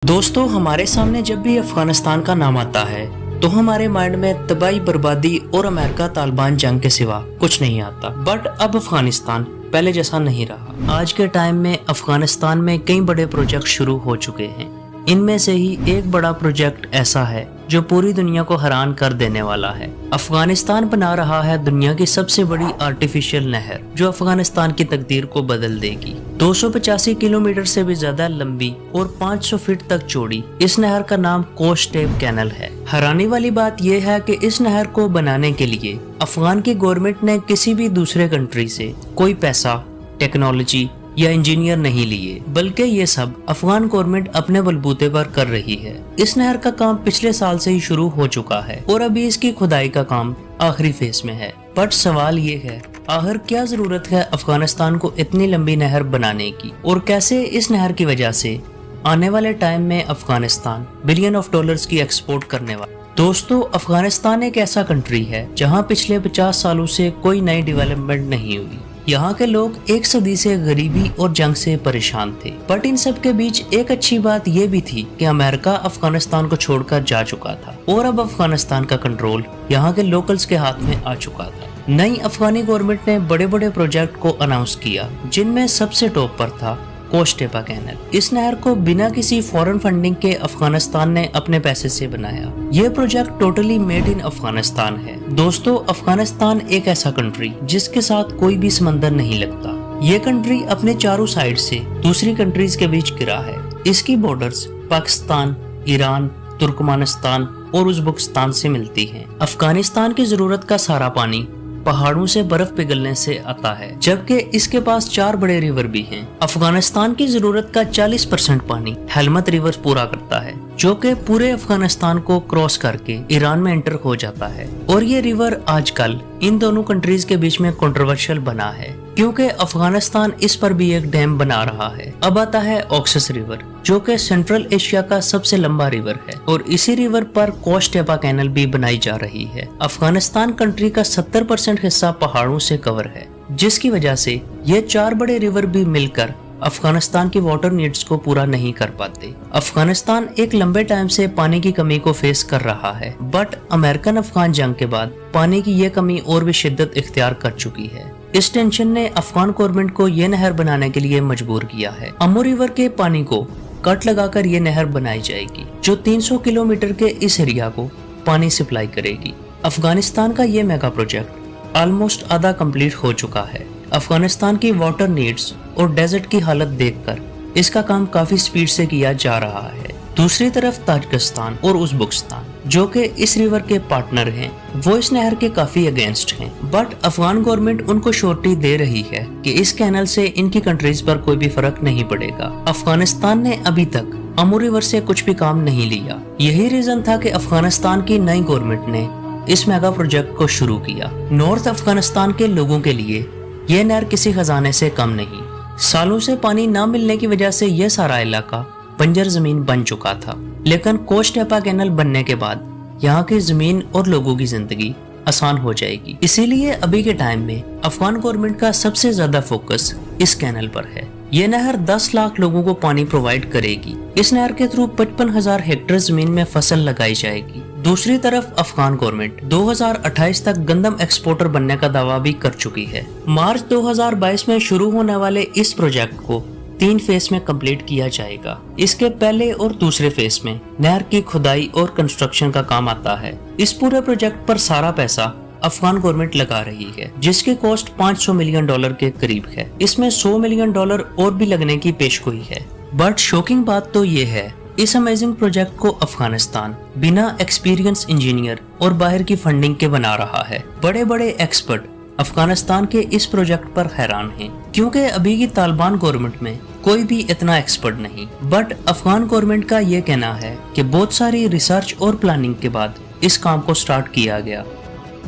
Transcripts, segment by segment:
दोस्तों, हमारे सामने जब भी अफगानिस्तान का नाम आता है तो हमारे माइंड में तबाही, बर्बादी और अमेरिका तालिबान जंग के सिवा कुछ नहीं आता। बट अब अफगानिस्तान पहले जैसा नहीं रहा। आज के टाइम में अफगानिस्तान में कई बड़े प्रोजेक्ट शुरू हो चुके हैं। इनमें से ही एक बड़ा प्रोजेक्ट ऐसा है जो पूरी दुनिया को हैरान कर देने वाला है। अफगानिस्तान बना रहा है दुनिया की सबसे बड़ी आर्टिफिशियल नहर जो अफगानिस्तान की तकदीर को बदल देगी। 285 किलोमीटर से भी ज्यादा लंबी और 500 फीट तक चौड़ी इस नहर का नाम कोस्टेप कैनल है। हैरानी वाली बात यह है कि इस नहर को बनाने के लिए अफगान की गवर्नमेंट ने किसी भी दूसरे कंट्री से कोई पैसा, टेक्नोलॉजी या इंजीनियर नहीं लिए, बल्कि ये सब अफगान गवर्नमेंट अपने बलबूते पर कर रही है। इस नहर का काम पिछले साल से ही शुरू हो चुका है और अभी इसकी खुदाई का काम आखिरी फेज में है। बट सवाल ये है, आखिर क्या जरूरत है अफगानिस्तान को इतनी लंबी नहर बनाने की, और कैसे इस नहर की वजह से आने वाले टाइम में अफगानिस्तान बिलियन ऑफ डॉलर्स की एक्सपोर्ट करने वाला। दोस्तों, अफगानिस्तान एक ऐसा कंट्री है जहां पिछले 50 सालों से कोई नई डेवलपमेंट नहीं हुई। यहाँ के लोग एक सदी से गरीबी और जंग से परेशान थे। बट इन सब के बीच एक अच्छी बात यह भी थी कि अमेरिका अफगानिस्तान को छोड़कर जा चुका था और अब अफगानिस्तान का कंट्रोल यहाँ के लोकल्स के हाथ में आ चुका था। नई अफगानी गवर्नमेंट ने बड़े बड़े प्रोजेक्ट को अनाउंस किया, जिनमें सबसे टॉप पर था कोस्टेपा कैनल। इस नहर को बिना किसी फॉरेन फंडिंग के अफगानिस्तान ने अपने पैसे से बनाया। ये project totally made in Afghanistan है। दोस्तों, अफगानिस्तान एक ऐसा कंट्री जिसके साथ कोई भी समंदर नहीं लगता। ये कंट्री अपने चारों साइड से दूसरी कंट्रीज के बीच घिरा है। इसकी बॉर्डर्स पाकिस्तान, ईरान, तुर्कमानिस्तान और उज़्बेकिस्तान से मिलती हैं। अफगानिस्तान की जरूरत का सारा पानी पहाड़ों से बर्फ पिघलने से आता है, जबकि इसके पास 4 बड़े रिवर भी हैं। अफगानिस्तान की जरूरत का 40% पानी हेलमत रिवर पूरा करता है, जो कि पूरे अफगानिस्तान को क्रॉस करके ईरान में एंटर हो जाता है। और ये रिवर आजकल इन दोनों कंट्रीज के बीच में कंट्रोवर्शियल बना है, क्योंकि अफगानिस्तान इस पर भी एक डैम बना रहा है। अब आता है ऑक्सस रिवर, जो कि सेंट्रल एशिया का सबसे लंबा रिवर है, और इसी रिवर पर कोस्टेपा कैनल भी बनाई जा रही है। अफगानिस्तान कंट्री का 70% हिस्सा पहाड़ों से कवर है, जिसकी वजह से ये 4 बड़े रिवर भी मिलकर अफगानिस्तान की वाटर नीड्स को पूरा नहीं कर पाते। अफगानिस्तान एक लंबे टाइम से पानी की कमी को फेस कर रहा है, बट अमेरिकन अफगान जंग के बाद पानी की ये कमी और भी शिद्दत इख्तियार कर चुकी है। इस टेंशन ने अफगान गवर्नमेंट को ये नहर बनाने के लिए मजबूर किया है। अमू रिवर के पानी को कट लगाकर ये नहर बनाई जाएगी, जो 300 किलोमीटर के इस एरिया को पानी सप्लाई करेगी। अफगानिस्तान का ये मेगा प्रोजेक्ट ऑलमोस्ट आधा कंप्लीट हो चुका है। अफगानिस्तान की वाटर नीड्स और डेजर्ट की हालत देखकर इसका काम काफी स्पीड से किया जा रहा है। दूसरी तरफ ताजिकिस्तान और उज़्बेकिस्तान, जो कि इस रिवर के पार्टनर हैं, वो इस नहर के काफी अगेंस्ट हैं। बट अफगान गवर्नमेंट उनको श्योरिटी दे रही है कि इस कैनल से इनकी कंट्रीज पर कोई भी फर्क नहीं पड़ेगा। अफगानिस्तान ने अभी तक अमू रिवर से कुछ भी काम नहीं लिया। यही रीजन था कि अफगानिस्तान की नई गवर्नमेंट ने इस मेगा प्रोजेक्ट को शुरू किया। नॉर्थ अफगानिस्तान के लोगों के लिए ये नहर किसी खजाने से कम नहीं। सालों से पानी न मिलने की वजह से यह सारा इलाका बंजर जमीन बन चुका था, लेकिन कोस्टेपा कैनल बनने के बाद यहाँ की जमीन और लोगों की जिंदगी आसान हो जाएगी। इसीलिए अभी के टाइम में अफगान गवर्नमेंट का सबसे ज्यादा फोकस इस कैनल पर है। ये नहर 10 लाख लोगों को पानी प्रोवाइड करेगी। इस नहर के थ्रू 55,000 हेक्टेयर जमीन में फसल लगाई जाएगी। दूसरी तरफ अफगान गवर्नमेंट 2028 तक गंदम एक्सपोर्टर बनने का दावा भी कर चुकी है। मार्च 2022 में शुरू होने वाले इस प्रोजेक्ट को 3 फेज में कंप्लीट किया जाएगा। इसके पहले और दूसरे फेज में नहर की खुदाई और कंस्ट्रक्शन का काम आता है। इस पूरे प्रोजेक्ट पर सारा पैसा अफगान गवर्नमेंट लगा रही है, जिसकी कॉस्ट $500 मिलियन के करीब है। इसमें $100 मिलियन और भी लगने की पेशगोई है। बट शॉकिंग बात तो ये है, इस अमेजिंग प्रोजेक्ट को अफगानिस्तान बिना एक्सपीरियंस इंजीनियर और बाहर की फंडिंग के बना रहा है। बड़े बड़े एक्सपर्ट अफगानिस्तान के इस प्रोजेक्ट पर हैरान हैं, क्योंकि अभी की तालिबान गवर्नमेंट में कोई भी इतना एक्सपर्ट नहीं। बट अफगान गवर्नमेंट का ये कहना है कि बहुत सारी रिसर्च और प्लानिंग के बाद इस काम को स्टार्ट किया गया।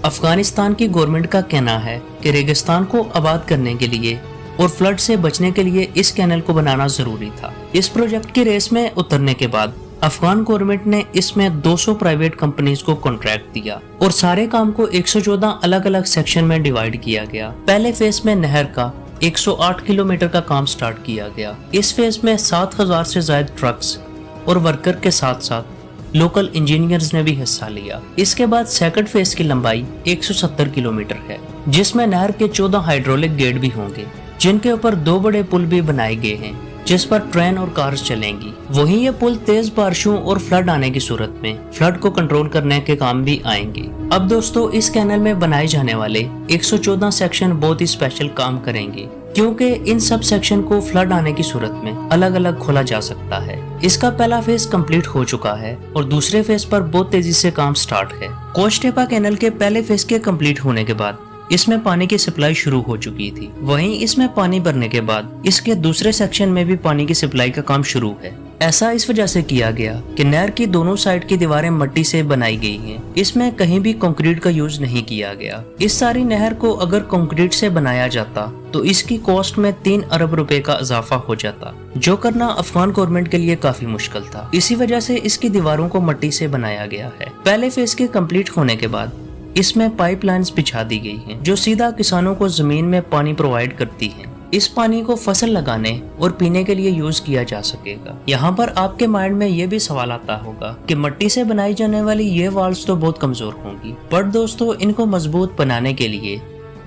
अफगानिस्तान की गवर्नमेंट का कहना है कि रेगिस्तान को आबाद करने के लिए और फ्लड से बचने के लिए इस कैनल को बनाना जरूरी था। इस प्रोजेक्ट की रेस में उतरने के बाद अफगान गवर्नमेंट ने इसमें 200 प्राइवेट कंपनीज को कॉन्ट्रैक्ट दिया और सारे काम को 114 अलग अलग सेक्शन में डिवाइड किया गया। पहले फेज में नहर का 108 किलोमीटर का काम स्टार्ट किया गया। इस फेज में 7,000 से ज्यादा ट्रक्स और वर्कर के साथ साथ लोकल इंजीनियर्स ने भी हिस्सा लिया। इसके बाद सेकंड फेज की लंबाई 170 किलोमीटर है, जिसमें नहर के 14 हाइड्रोलिक गेट भी होंगे, जिनके ऊपर 2 बड़े पुल भी बनाए गए हैं जिस पर ट्रेन और कार्स चलेंगी। वहीं ये पुल तेज बारिशों और फ्लड आने की सूरत में फ्लड को कंट्रोल करने के काम भी आएंगे। अब दोस्तों, इस कैनल में बनाए जाने वाले 114 सेक्शन बहुत ही स्पेशल काम करेंगे, क्योंकि इन सब सेक्शन को फ्लड आने की सूरत में अलग अलग खोला जा सकता है। इसका पहला फेज कंप्लीट हो चुका है और दूसरे फेज पर बहुत तेजी से काम स्टार्ट है। कोस्टेपा कैनल के पहले फेज के कंप्लीट होने के बाद इसमें पानी की सप्लाई शुरू हो चुकी थी। वहीं इसमें पानी भरने के बाद इसके दूसरे सेक्शन में भी पानी की सप्लाई का काम शुरू है। ऐसा इस वजह से किया गया कि नहर की दोनों साइड की दीवारें मिट्टी से बनाई गई हैं। इसमें कहीं भी कंक्रीट का यूज नहीं किया गया। इस सारी नहर को अगर कंक्रीट से बनाया जाता तो इसकी कॉस्ट में 3 अरब रुपए का इजाफा हो जाता, जो करना अफगान गवर्नमेंट के लिए काफी मुश्किल था। इसी वजह से इसकी दीवारों को मिट्टी से बनाया गया है। पहले फेज के कंप्लीट होने के बाद इसमें पाइपलाइंस बिछा दी गई हैं, जो सीधा किसानों को जमीन में पानी प्रोवाइड करती हैं। इस पानी को फसल लगाने और पीने के लिए यूज किया जा सकेगा। यहाँ पर आपके माइंड में ये भी सवाल आता होगा कि मिट्टी से बनाई जाने वाली ये वॉल्स तो बहुत कमजोर होंगी, बट दोस्तों, इनको मजबूत बनाने के लिए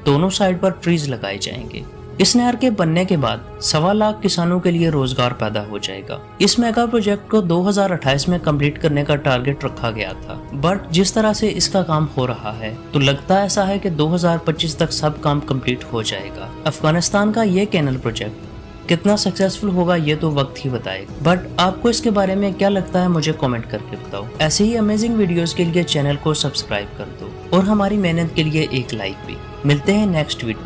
दोनों साइड पर ट्रीज लगाए जाएंगे। इस नहर के बनने के बाद 1.25 लाख किसानों के लिए रोजगार पैदा हो जाएगा। इस मेगा प्रोजेक्ट को 2028 में कंप्लीट करने का टारगेट रखा गया था, बट जिस तरह से इसका काम हो रहा है तो लगता ऐसा है कि 2025 तक सब काम कंप्लीट हो जाएगा। अफगानिस्तान का ये कैनल प्रोजेक्ट कितना सक्सेसफुल होगा ये तो वक्त ही बताएगा, बट आपको इसके बारे में क्या लगता है मुझे कमेंट करके बताओ। ऐसे ही अमेजिंग वीडियोस के लिए चैनल को सब्सक्राइब कर दो और हमारी मेहनत के लिए एक लाइक भी। मिलते हैं नेक्स्ट वीडियो।